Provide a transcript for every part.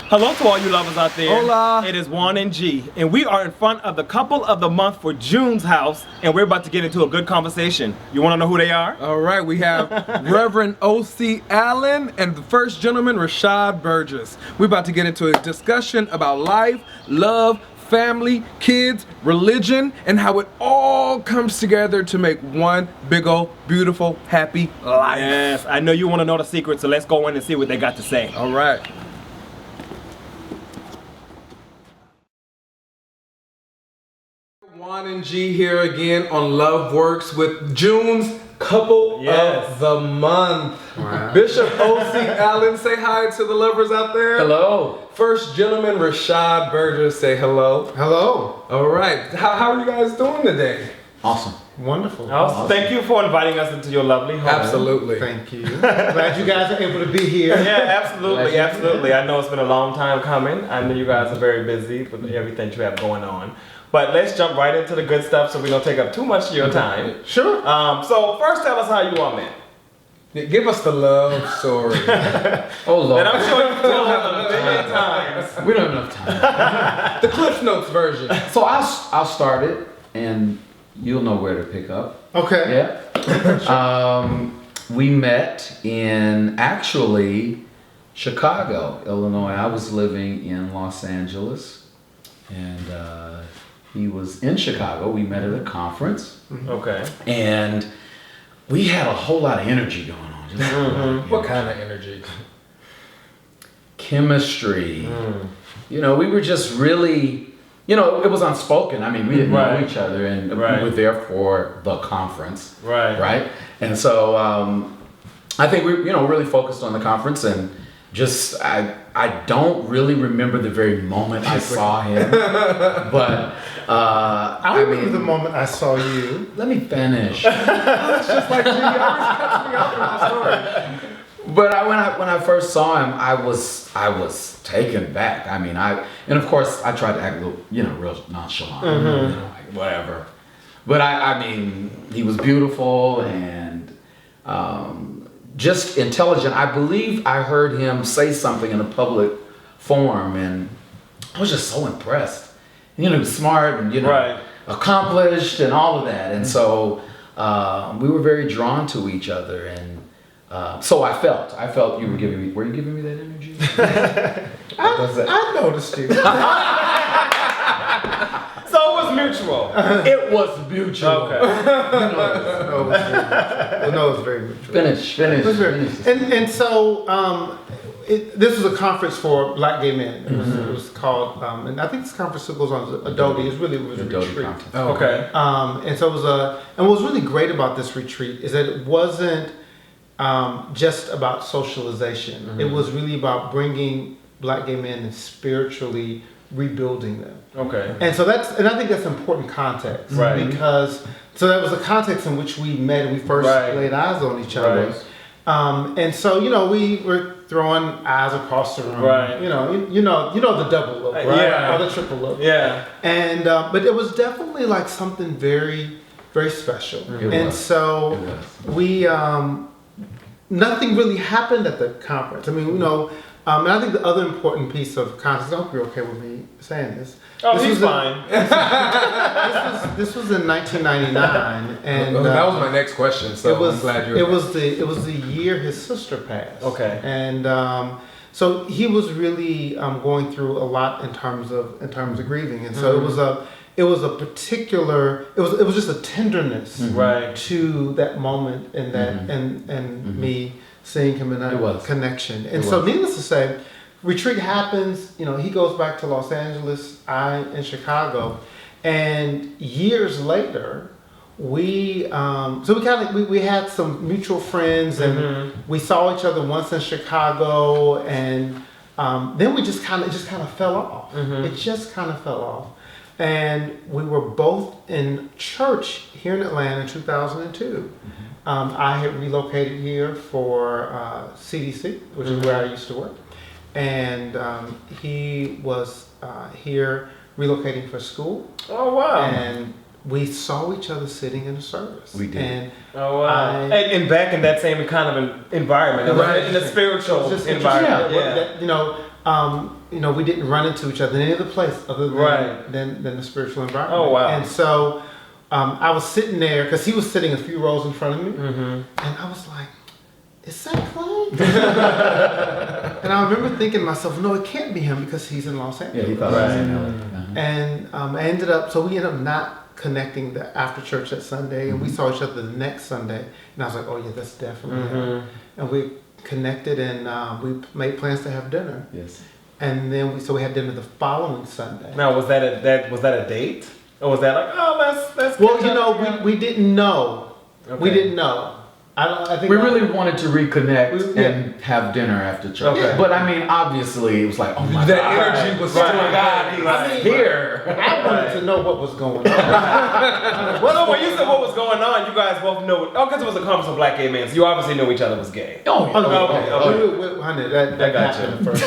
Hello to all you lovers out there. Hola. It is Juan and G, and we are in front of the couple of the month for June's house, and we're about to get into a good conversation. You want to know who they are? All right, we have Reverend O.C. Allen and the first gentleman, Rashad Burgess. We're about to get into a discussion about life, love, family, kids, religion, and how it all comes together to make one big old, beautiful, happy life. Yes, I know you want to know the secret, so let's go in and see what they got to say. All right. Juan and G here again on Love Works with June's couple of the month. Wow. Bishop O.C. Allen, say hi to the lovers out there. Hello. First gentleman, Rashad Burgess, say hello. Hello. All right. How are you guys doing today? Awesome. Wonderful. Awesome. Thank you for inviting us into your lovely home. Absolutely. Thank you. Glad you guys are able to be here. Yeah, absolutely, absolutely. I know it's been a long time coming. I know you guys are very busy with everything you have going on. But let's jump right into the good stuff so we don't take up too much of your time. Sure. So first tell us how you all met. Give us the love story. Oh Lord. And I'm sure you've told them a million times. We don't have enough time. The Cliff Notes version. So I'll start it, and you'll know where to pick up. Okay. Yeah. We met in actually Chicago, Illinois. I was living in Los Angeles, and he was in Chicago. We met at a conference, Okay. and we had a whole lot of energy going on. Just What kind of energy? chemistry. You know, we were just really, you know, it was unspoken. I mean, we didn't know each other, and we were there for the conference, right? And so I think we, you know, really focused on the conference, and just I don't really remember the very moment I saw him, but I remember the moment I saw you. let me finish. It's just like G always cuts me off in my story. But when I first saw him, I was taken back. I mean, and of course I tried to act a little, you know, real nonchalant, you know, like whatever. But I mean, he was beautiful and just intelligent. I believe I heard him say something in a public forum, and I was just so impressed. You know, he was smart and, you know, accomplished and all of that. And so we were very drawn to each other, and so I felt you were giving me that energy? I noticed you. So it was mutual. It was mutual. Okay. No, it was very mutual. Finish. And so this was a conference for Black gay men. It was called, and I think this conference still goes on. Adodi. It was a retreat. Conference. Okay. And so it was and what was really great about this retreat is that it wasn't just about socialization. It was really about bringing Black gay men and spiritually rebuilding them. Okay. And so I think that's important context, because so that was the context in which we met and we first laid eyes on each other. And so, you know, we were throwing eyes across the room. You know the double look, right? Yeah. Or the triple look. Yeah. And but it was definitely like something very, very special. So we nothing really happened at the conference. I mean, you know, and I think the other important piece of context, I hope you're okay with me saying this. Oh, he's fine. This was in 1999, and that was my next question. So I'm glad you're. It was the year his sister passed. Okay. And so he was really going through a lot in terms of grieving, and so it was a particular. It was just a tenderness to that moment, and that and me seeing him in that connection. And so, needless to say, retreat happens. You know, he goes back to Los Angeles, I in Chicago, and years later, we had some mutual friends, and we saw each other once in Chicago, and then we just kind of fell off. It just kind of fell off, and we were both in church here in Atlanta in 2002. I had relocated here for CDC, which is where I used to work, and he was here relocating for school. Oh wow! And we saw each other sitting in a service. We did. And oh wow! And back in that same kind of environment, Right. in a spiritual just environment. yeah. That, we didn't run into each other in any other place other than the spiritual environment. Oh wow! And so I was sitting there because he was sitting a few rows in front of me, and I was like, "Is that Clay?" And I remember thinking to myself, "No, it can't be him because he's in Los Angeles." Yeah, he thought I was in LA. Uh-huh. And we ended up not connecting the after church that Sunday, and we saw each other the next Sunday, and I was like, "Oh yeah, that's definitely him." And we connected, and we made plans to have dinner. Yes. And then we had dinner the following Sunday. Now was that a date, or was that like, oh, let's Well, catch up? we didn't know. Okay. We didn't know. I think We really wanted to reconnect Yeah. and have dinner after church. Okay. But I mean, obviously, it was like, oh my That God. energy was Oh so my God, he's Right. here. I wanted to know what was going on. Well, no, when you said what was going on, you guys both knew. Oh, because it was a conference of black gay men, so you obviously knew each other was gay. Oh, Oh, yeah. Okay. honey, that I got happened you. first.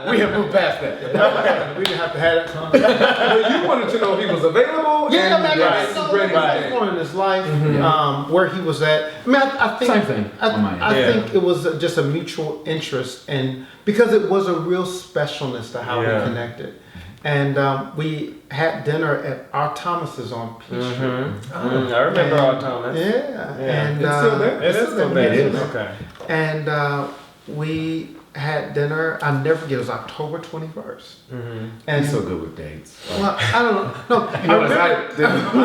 We have moved past that. We didn't have to have that conversation. Well, you wanted to know if he was available. Yeah, and man, that I he saw was that ready at to that dance. point in his life, Yeah. where he was at. I mean, I think Same thing on mine. I Yeah. think it was just a mutual interest, and because it was a real specialness to how Yeah. we connected, and we had dinner at R. Thomas's on Peachtree. I remember all the time. Yeah, and It's still there? It is still there. It is. Okay. And we had dinner. I'll never forget. It was October 21st. And He's so good with dates. well, I don't know. No, I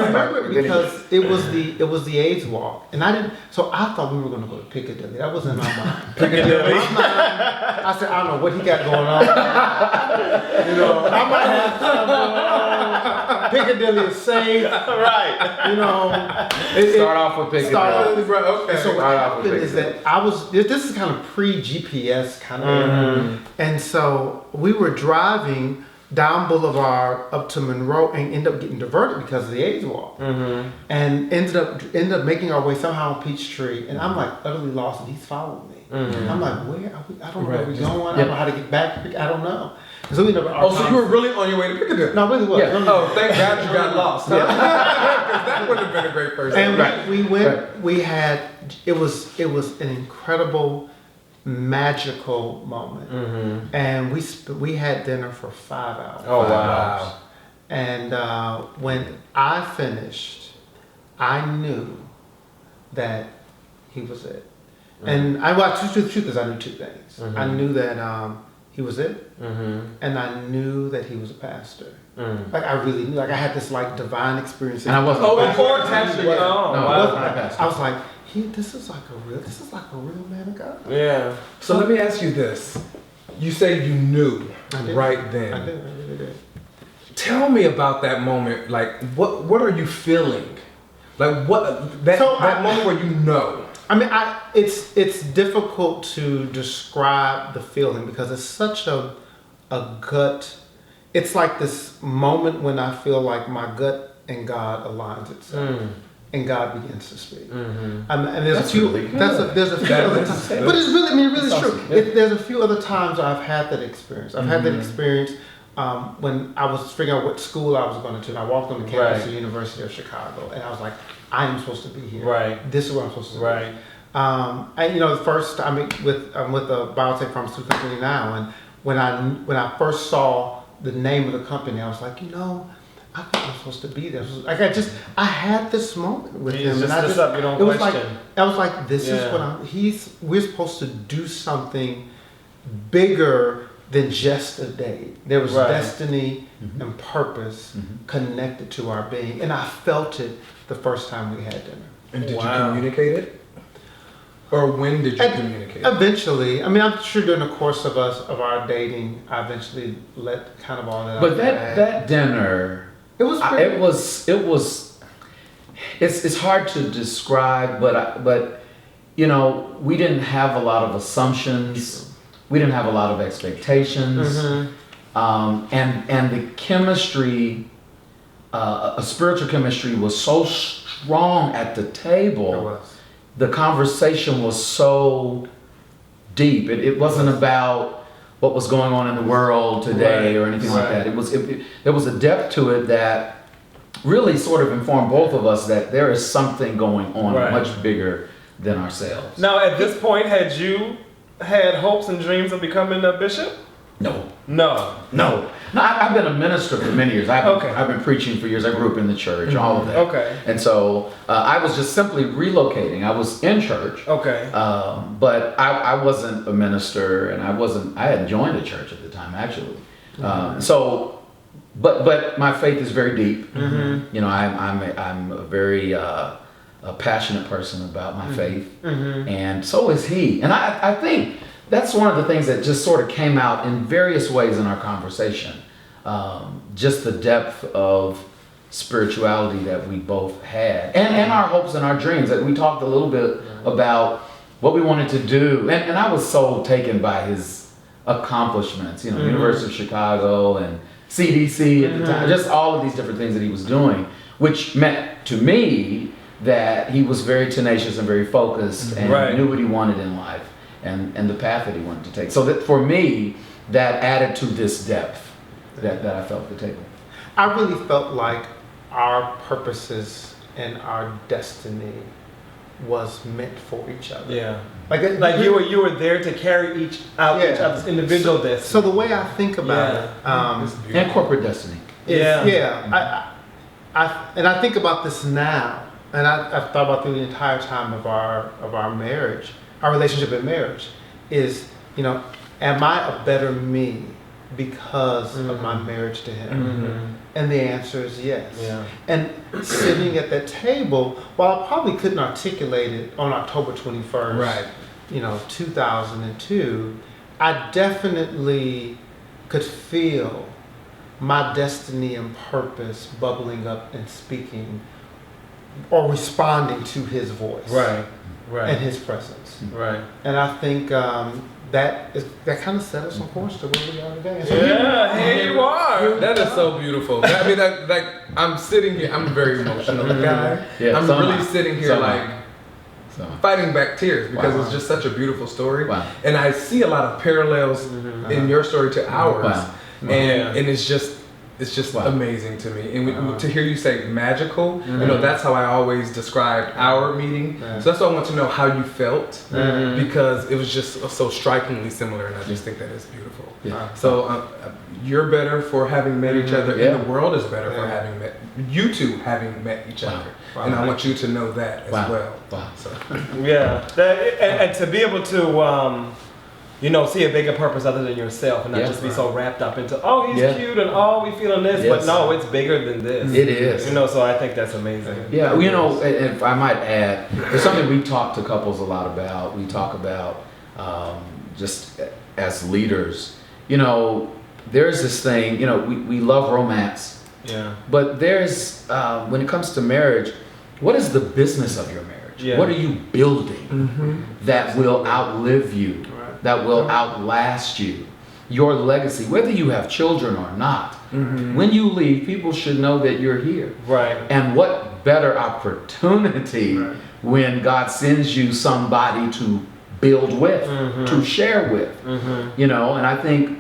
remember it because it was the AIDS walk, and I didn't. So I thought we were going to go to Piccadilly. That was in my mind. Piccadilly. I said, I don't know what he got going on. I might have stuff going on. Piccadilly is safe. Right. Start off with Piccadilly. Start off with Okay. So what Start off with happened is that this is kind of pre-GPS kind of, and so we were driving down Boulevard up to Monroe and ended up getting diverted because of the AIDS walk, and ended up making our way somehow on Peachtree, and I'm like utterly lost, and he's following me. I'm like, where are we? I don't know where we're going. I don't know how to get back. I don't know. And so we ended up. Oh, so you were really on your way to Piccadilly? No, I really was. Yeah. Really Oh, was. thank God you got lost. Yeah. Because that would have been a great first And date. we went. We had. It was an incredible, magical moment. And we had dinner for 5 hours. Oh wow. And when I finished, I knew that he was it. And the truth is, I knew two things. I knew that he was it, and I knew that he was a pastor. Like I really knew. Like I had this like divine experience. And I wasn't. Oh, a before pastor. pastor. Oh, No, wow. I wasn't a pastor. I was like, this is like a real man of God. Yeah. So let me ask you this. You say you knew I did. right then. I really did. Tell me about that moment. Like, what are you feeling? Like, that moment where you know. I mean, it's difficult to describe the feeling because it's such a gut. It's like this moment when I feel like my gut and God aligns itself, and God begins to speak. And there's That's a few. really good. There's a few other times, but it's really, really That's true. awesome. Yeah. There's a few other times I've had that experience. I've had that experience when I was figuring out what school I was going to. And I walked on the campus of the University of Chicago, and I was like, I am supposed to be here. Right. This is where I'm supposed to be. Right. And the first I'm with the biotech pharmaceutical company now, and when I first saw the name of the company, I was like, I think I'm supposed to be there. It was like I had this moment with He's him, just and this up you don't it was question. I was like, this is Yeah. what we're supposed to do something bigger than just a date. There was Right. destiny and purpose connected to our being, and I felt it the first time we had dinner. And did Wow. you communicate it? Or when did you communicate it? Eventually, I mean, I'm sure during the course of our dating, I eventually let kind of all that. But out that dinner, it was pretty, it's hard to describe, but we didn't have a lot of assumptions. We didn't have a lot of expectations. And the chemistry, a spiritual chemistry was so strong at the table. It was. The conversation was so deep. It wasn't about what was going on in the world today or anything like that. There was a depth to it that really sort of informed both of us that there is something going on Right. much bigger than ourselves. Now, at this point, had you had hopes and dreams of becoming a bishop? No. No. I've been a minister for many years. Okay. I've been preaching for years. I grew up in the church, all of that. Okay. And so I was just simply relocating. I was in church. Okay. But I wasn't a minister, and I hadn't joined a church at the time, actually. But my faith is very deep. Mm-hmm. You know, I'm a very a passionate person about my faith, and so is he. And I think that's one of the things that just sort of came out in various ways in our conversation. Just the depth of spirituality that we both had, and our hopes and our dreams. That we talked a little bit about what we wanted to do, and I was so taken by his accomplishments. You know, University of Chicago and CDC at the time, just all of these different things that he was doing, which meant to me that he was very tenacious and very focused and knew what he wanted in life and the path that he wanted to take. So that for me, that added to this depth that I felt at the table. I really felt like our purposes and our destiny was meant for each other. Yeah. Like you were there to carry each other's individual destiny. So the way I think about it, And corporate destiny. I think about this now, and I've thought about through the entire time of our marriage, our relationship in marriage, is, you know, am I a better me because of my marriage to him? And the answer is yes. Yeah. And sitting at that table, while I probably couldn't articulate it on October 21st, 2002, I definitely could feel my destiny and purpose bubbling up and speaking or responding to his voice. Right. And his presence. Right. And I think that kind of set us on course to where we are today. So here you are. That is so beautiful. I mean, like I'm sitting here. I'm a very emotional guy. Yeah, I'm really sitting here So fighting back tears because it's just such a beautiful story. And I see a lot of parallels in your story to ours. And it's just amazing to me. And to hear you say magical, you know, that's how I always described our meeting. So that's why I want to know how you felt because it was just so strikingly similar, and I just think that is beautiful. So you're better for having met each other, and the world is better for having met you two having met each other. And I want you to know that as well. So. And to be able to see a bigger purpose other than yourself, and not just be so wrapped up into, he's cute and we feeling this, but no, it's bigger than this. It is. You know, so I think that's amazing. Yeah, you know, if I might add, there's something we talk to couples a lot about. We talk about just as leaders, you know, there's this thing, you know, we love romance. Yeah. But there's, when it comes to marriage, what is the business of your marriage? Yeah. What are you building that will outlive you? That will outlast you, your legacy, whether you have children or not. When you leave, people should know that you're here. Right. And what better opportunity when God sends you somebody to build with, to share with, you know. And I think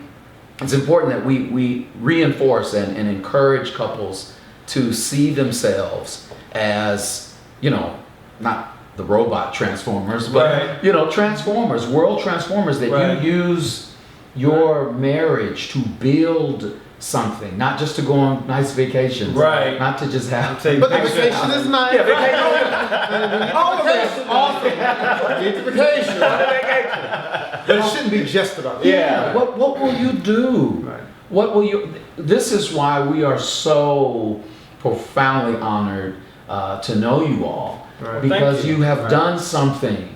it's important that we reinforce and encourage couples to see themselves as, you know, not the robot transformers, but you know, transformers, world transformers, that you use your marriage to build something, not just to go on nice vacations, not to just have. But the vacation is nice. Yeah, vacation. All of it. Awesome. Need the vacation. But it shouldn't be just about that. What will you do? What will you? This is why we are so profoundly honored to know you all. Because you have done something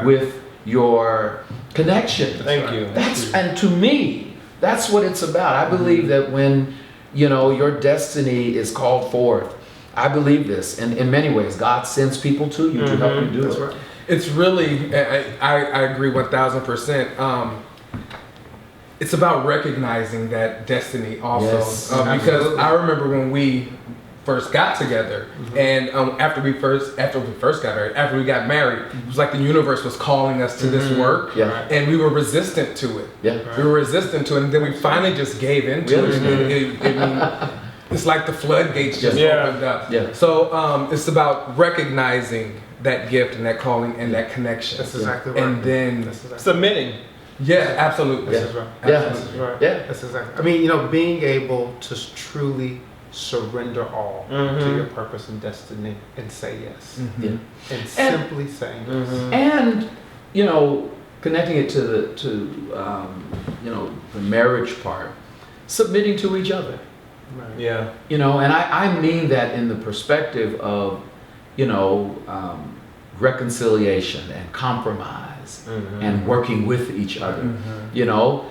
with your connection. Thank you. And to me, that's what it's about. I believe that when, you know, your destiny is called forth, I believe this. And in many ways, God sends people to you to help you do it. Right. It's really, I agree 1000%. It's about recognizing that destiny also. Because I remember when we first got together, and after we first got married, it was like the universe was calling us to this work, and we were resistant to it. We were resistant to it, and then we finally just gave into it. it's like the floodgates just opened up. Yeah. So it's about recognizing that gift and that calling and that connection. That's exactly right. And then submitting. Yeah, absolutely. This is right. Absolutely. This is right. Yeah. That's exactly. I mean, you know, being able to truly surrender all to your purpose and destiny and say yes. Yeah. And simply saying yes. And, you know, connecting it to the you know, the marriage part, submitting to each other. Right. Yeah. You know, and I mean that in the perspective of, you know, reconciliation and compromise and working with each other. You know,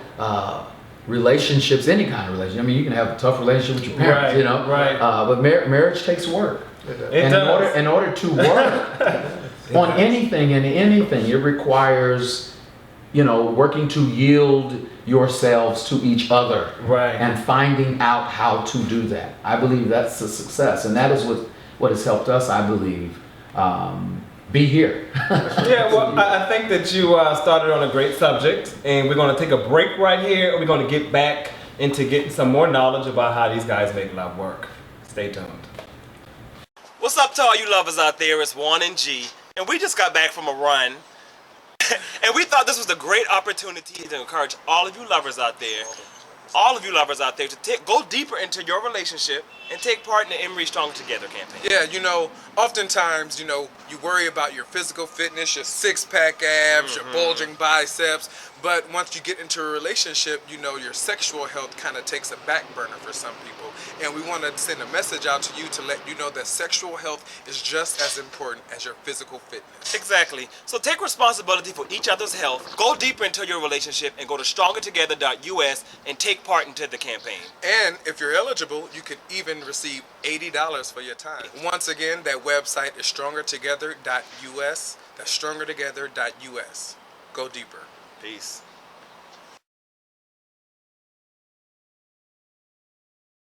relationships, any kind of relationship. I mean, you can have a tough relationship with your parents, Right, you know, right. but marriage takes work. It does. In order to work on anything, it requires, you know, working to yield yourselves to each other, Right. and finding out how to do that. I believe that's a success, and that is what has helped us, I believe, be here. Yeah, well, I think that you started on a great subject, and we're going to take a break right here, and we're going to get back into getting some more knowledge about how these guys make love work. Stay tuned. What's up to all you lovers out there? It's Juan and G, and we just got back from a run, and we thought this was a great opportunity to encourage all of you lovers out there, to go deeper into your relationship and take part in the Emory Strong Together campaign. Yeah, you know, oftentimes, you know, you worry about your physical fitness, your six-pack abs, your bulging biceps, but once you get into a relationship, you know, your sexual health kind of takes a back burner for some people. And we want to send a message out to you to let you know that sexual health is just as important as your physical fitness. Exactly. So take responsibility for each other's health, go deeper into your relationship, and go to strongertogether.us and take part into the campaign. And if you're eligible, you could even receive $80 for your time. Once again, that website is strongertogether.us. That's strongertogether.us. Go deeper. Peace.